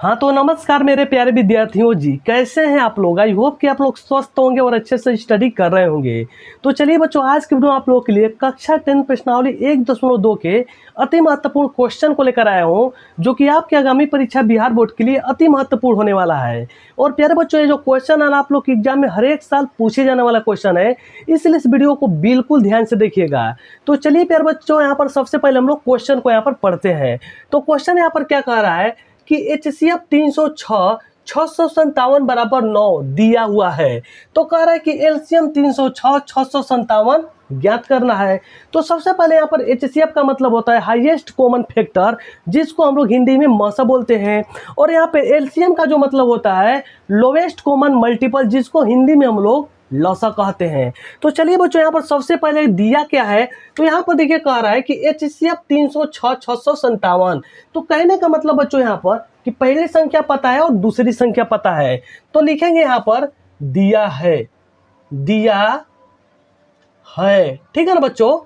हाँ तो नमस्कार मेरे प्यारे विद्यार्थियों जी, कैसे हैं आप लोग। आई होप कि आप लोग स्वस्थ होंगे और अच्छे से स्टडी कर रहे होंगे। तो चलिए बच्चों, आज की वीडियो आप लोगों के लिए कक्षा 10 प्रश्नावली 1.2 के अति महत्वपूर्ण क्वेश्चन को लेकर आया हूँ, जो कि आपकी आगामी परीक्षा बिहार बोर्ड के लिए अति महत्वपूर्ण होने वाला है। और प्यारे बच्चों, ये जो क्वेश्चन है आप लोग के एग्जाम में हर एक साल पूछे जाने वाला क्वेश्चन है, इसलिए इस वीडियो को बिल्कुल ध्यान से देखिएगा। तो चलिए प्यारे बच्चों, यहाँ पर सबसे पहले हम लोग क्वेश्चन को यहाँ पर पढ़ते हैं। तो क्वेश्चन यहाँ पर क्या कह रहा है कि HCF 306 657 बराबर 9 दिया हुआ है। तो कह रहा है कि LCM 306 657 ज्ञात करना है। तो सबसे पहले यहाँ पर HCF का मतलब होता है हाईएस्ट कॉमन फैक्टर, जिसको हम लोग हिंदी में मसा बोलते हैं। और यहाँ पे LCM का जो मतलब होता है लोवेस्ट कॉमन मल्टीपल, जिसको हिंदी में हम लोग लसा कहते हैं। तो चलिए बच्चों, यहाँ पर सबसे पहले दिया क्या है, तो यहाँ पर देखिए कह रहा है कि HCF 306 657। तो कहने का मतलब बच्चों यहाँ पर कि पहली संख्या पता है और दूसरी संख्या पता है। तो लिखेंगे यहाँ पर दिया है, दिया है, ठीक है ना बच्चों।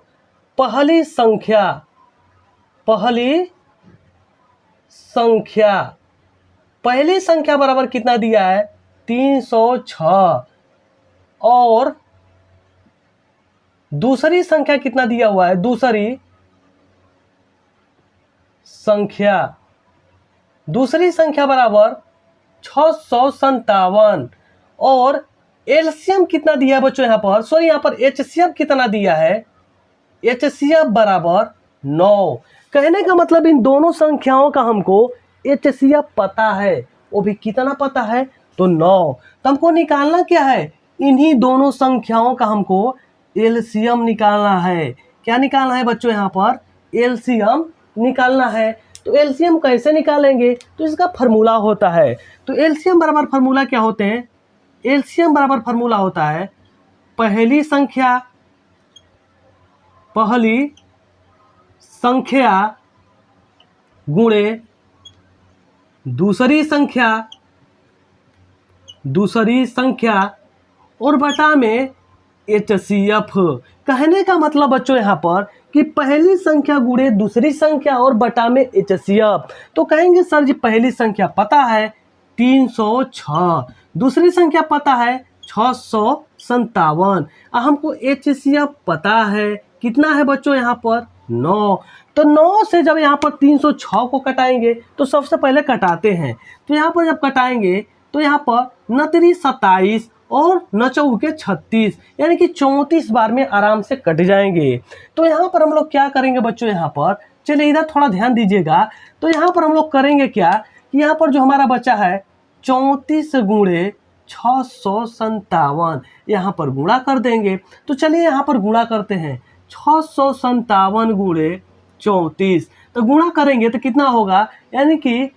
पहली संख्या, पहली संख्या, पहली संख्या बराबर कितना दिया है 306, और दूसरी संख्या कितना दिया हुआ है, दूसरी संख्या, दूसरी संख्या बराबर 657। और एलसीएम कितना दिया है बच्चों यहाँ पर, सॉरी यहाँ पर HCF कितना दिया है, HCF बराबर 9। कहने का मतलब इन दोनों संख्याओं का हमको HCF पता है, वो भी कितना पता है, तो 9। तो हमको निकालना क्या है, इन्हीं दोनों संख्याओं का हमको एलसीएम निकालना है। क्या निकालना है बच्चों, यहाँ पर एलसीएम निकालना है। तो एलसीएम कैसे निकालेंगे, तो इसका फार्मूला होता है। तो एलसीएम बराबर फार्मूला क्या होते हैं, एलसीएम बराबर फार्मूला होता है पहली संख्या, पहली संख्या गुणे दूसरी संख्या, दूसरी संख्या और बटा में HCF। कहने का मतलब बच्चों यहाँ पर कि पहली संख्या गुणे दूसरी संख्या और बटा में HCF। तो कहेंगे सर जी पहली संख्या पता है 306, दूसरी संख्या पता है 657, हमको HCF पता है कितना है बच्चों यहाँ पर 9। तो 9 से जब यहाँ पर 306 को कटाएंगे, तो सबसे पहले कटाते हैं। तो यहाँ पर जब कटाएंगे तो यहाँ पर 9 27 और 9 चौके 36, यानी कि 34 बार में आराम से कट जाएंगे। तो यहाँ पर हम लोग क्या करेंगे बच्चों, यहाँ पर चलिए इधर थोड़ा ध्यान दीजिएगा। तो यहाँ पर हम लोग करेंगे क्या कि यहाँ पर जो हमारा बचा है 34 गुणे 657, यहाँ पर गुणा कर देंगे। तो चलिए यहाँ पर गुणा करते हैं, 657 गुणे 34। तो गुणा करेंगे तो कितना होगा, यानी कि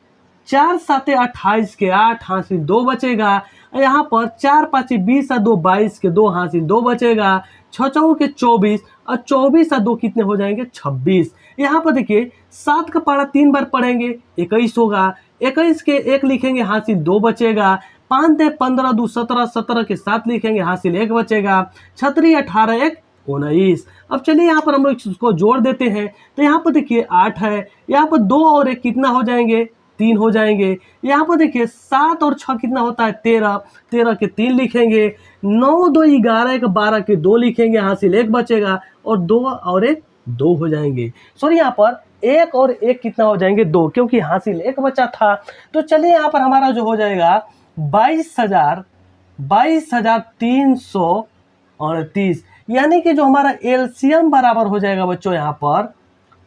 4 7 28 के 8 हासिल 2 बचेगा। यहाँ पर 4 5 20 और 2 22 के 2 हासिल 2 बचेगा। 6 चौके के 24 और 24 और 2 कितने हो जाएंगे 26। यहाँ पर देखिए 7 का पारा 3 बार पढ़ेंगे 21 होगा। 21 के 1 लिखेंगे हासिल 2 बचेगा। 5 दे 15 2 17, 17 के 7 लिखेंगे हासिल 1 बचेगा। 36 18 1 19। अब चलिए यहाँ पर हम लोग इसको जोड़ देते हैं। तो यहाँ पर देखिए 8 है, यहाँ पर 2 और 1 कितना हो जाएंगे 3 हो जाएंगे। यहाँ पर देखिए 7 और 6 कितना होता है 13, 13 के 3 लिखेंगे। 9 2 11 के 12 के 2 लिखेंगे, हासिल 1 बचेगा। और 2 और 1 2 हो जाएंगे। सॉरी यहाँ पर 1 और 1 कितना हो जाएंगे 2, क्योंकि हासिल 1 बचा था। तो चलिए यहाँ पर हमारा जो हो जाएगा 22,338, यानी कि जो हमारा एलसीएम बराबर हो जाएगा बच्चों यहाँ पर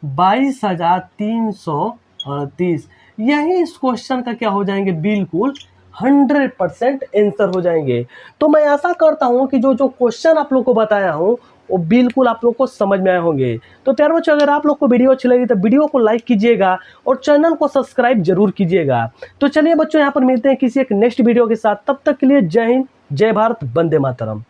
22,338। यही इस क्वेश्चन का क्या हो जाएंगे, बिल्कुल 100% आंसर हो जाएंगे। तो मैं आशा करता हूं कि जो जो क्वेश्चन आप लोग को बताया हूं वो बिल्कुल आप लोग को समझ में आए होंगे। तो प्यारे बच्चों, अगर आप लोग को वीडियो अच्छी लगी तो वीडियो को लाइक कीजिएगा और चैनल को सब्सक्राइब जरूर कीजिएगा। तो चलिए बच्चों, यहाँ पर मिलते हैं किसी एक नेक्स्ट वीडियो के साथ। तब तक के लिए जय हिंद, जय भारत, वंदे मातरम।